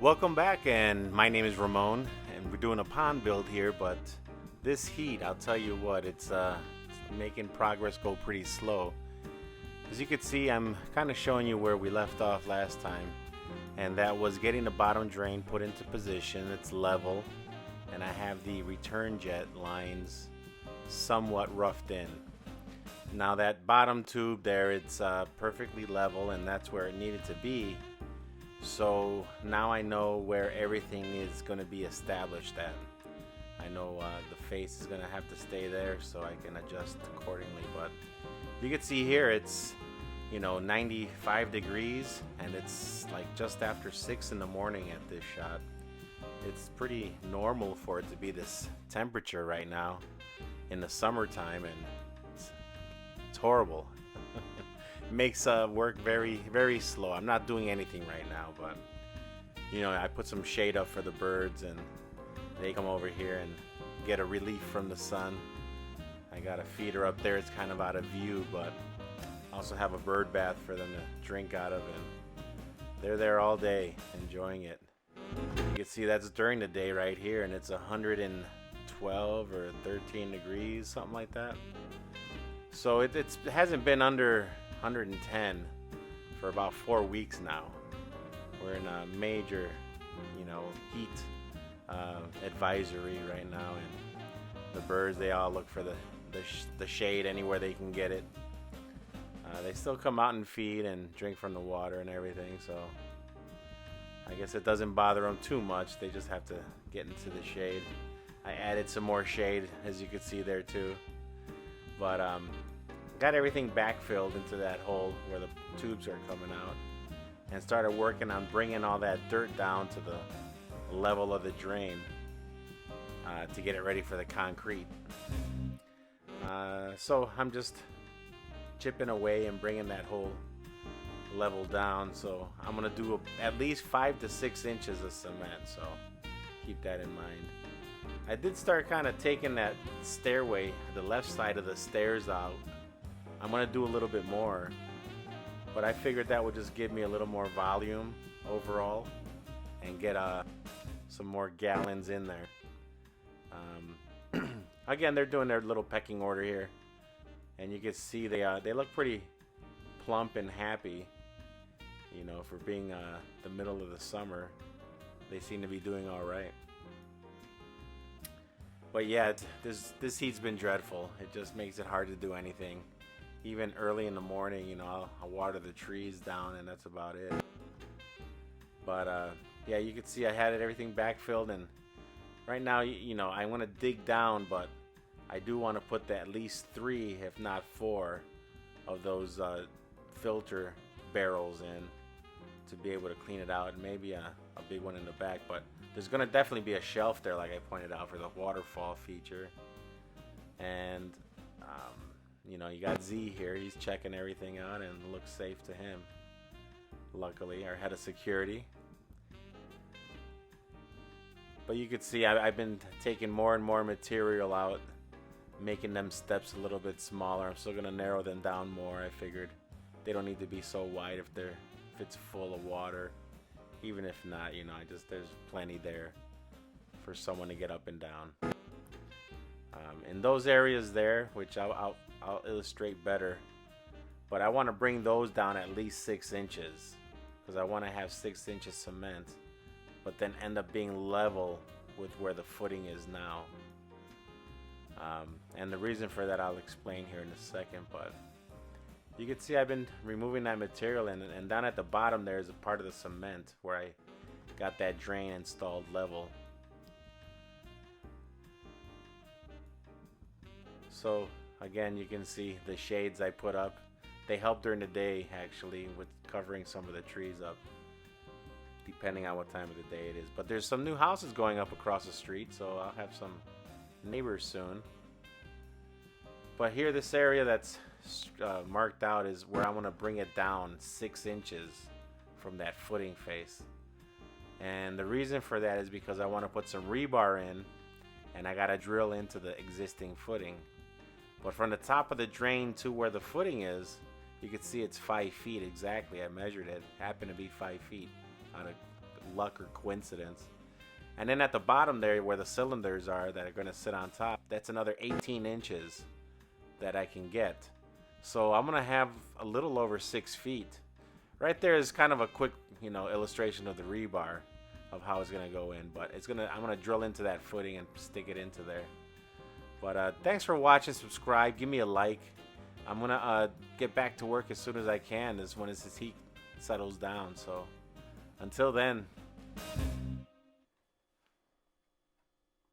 Welcome back, and my name is Ramon, and we're doing a pond build here. But this heat, I'll tell you what, it's making progress go pretty slow. As you can see, I'm kind of showing you where we left off last time, and that was getting the bottom drain put into position. It's level, and I have the return jet lines somewhat roughed in. Now that bottom tube there, it's perfectly level, and that's where it needed to be. So now I know where everything is going to be established at. I know the face is going to have to stay there, so I can adjust accordingly. But you can see here it's 95 degrees, and it's like just after 6 in the morning at this shot. It's pretty normal for it to be this temperature right now in the summertime, and it's horrible. Makes work very, very slow. I'm not doing anything right now, but I put some shade up for the birds, and they come over here and get a relief from the sun. I got a feeder up there. It's kind of out of view, but I also have a bird bath for them to drink out of, and they're there all day enjoying it. You can see that's during the day right here, and it's 112 or 13 degrees, something like that. So it hasn't been under 110 for about 4 weeks now. We're in a major, heat advisory right now, and the birds, they all look for the shade anywhere they can get it. They still come out and feed and drink from the water and everything, so I guess it doesn't bother them too much. They just have to get into the shade. I added some more shade, as you can see there too, but got everything backfilled into that hole where the tubes are coming out, and started working on bringing all that dirt down to the level of the drain to get it ready for the concrete. So I'm just chipping away and bringing that whole level down. So I'm gonna do at least 5 to 6 inches of cement, so keep that in mind. I did start kind of taking that stairway, the left side of the stairs out. I'm going to do a little bit more, but I figured that would just give me a little more volume overall and get some more gallons in there. Again, they're doing their little pecking order here, and you can see they look pretty plump and happy. For being the middle of the summer, they seem to be doing all right. But yeah, this heat's been dreadful. It just makes it hard to do anything. Even early in the morning, I'll water the trees down, and that's about it. But yeah, you can see I had everything backfilled, and right now, I want to dig down, but I do want to put at least 3, if not 4, of those filter barrels in to be able to clean it out, and maybe a big one in the back. But there's going to definitely be a shelf there, like I pointed out, for the waterfall feature. And you got Z here. He's checking everything out, and it looks safe to him. Luckily, our head of security. But you can see I've been taking more and more material out, making them steps a little bit smaller. I'm still gonna narrow them down more. I figured they don't need to be so wide if it's full of water. Even if not, there's plenty there for someone to get up and down. In those areas there, which I'll illustrate better, but I want to bring those down at least 6 inches, because I want to have 6 inches cement, but then end up being level with where the footing is now. And the reason for that I'll explain here in a second, but you can see I've been removing that material, and down at the bottom there's a part of the cement where I got that drain installed level. So again, you can see the shades I put up. They help during the day, actually, with covering some of the trees up, depending on what time of the day it is. But there's some new houses going up across the street, so I'll have some neighbors soon. But here, this area that's marked out is where I want to bring it down 6 inches from that footing face. And the reason for that is because I want to put some rebar in, and I got to drill into the existing footing. But from the top of the drain to where the footing is, you can see it's 5 feet exactly. I measured it. Happened to be 5 feet out of luck or coincidence. And then at the bottom there where the cylinders are that are going to sit on top, that's another 18 inches that I can get. So I'm going to have a little over 6 feet. Right there is kind of a quick, illustration of the rebar of how it's going to go in. But I'm going to drill into that footing and stick it into there. But thanks for watching. Subscribe. Give me a like. I'm going to get back to work as soon as I can, as when this heat settles down. So until then.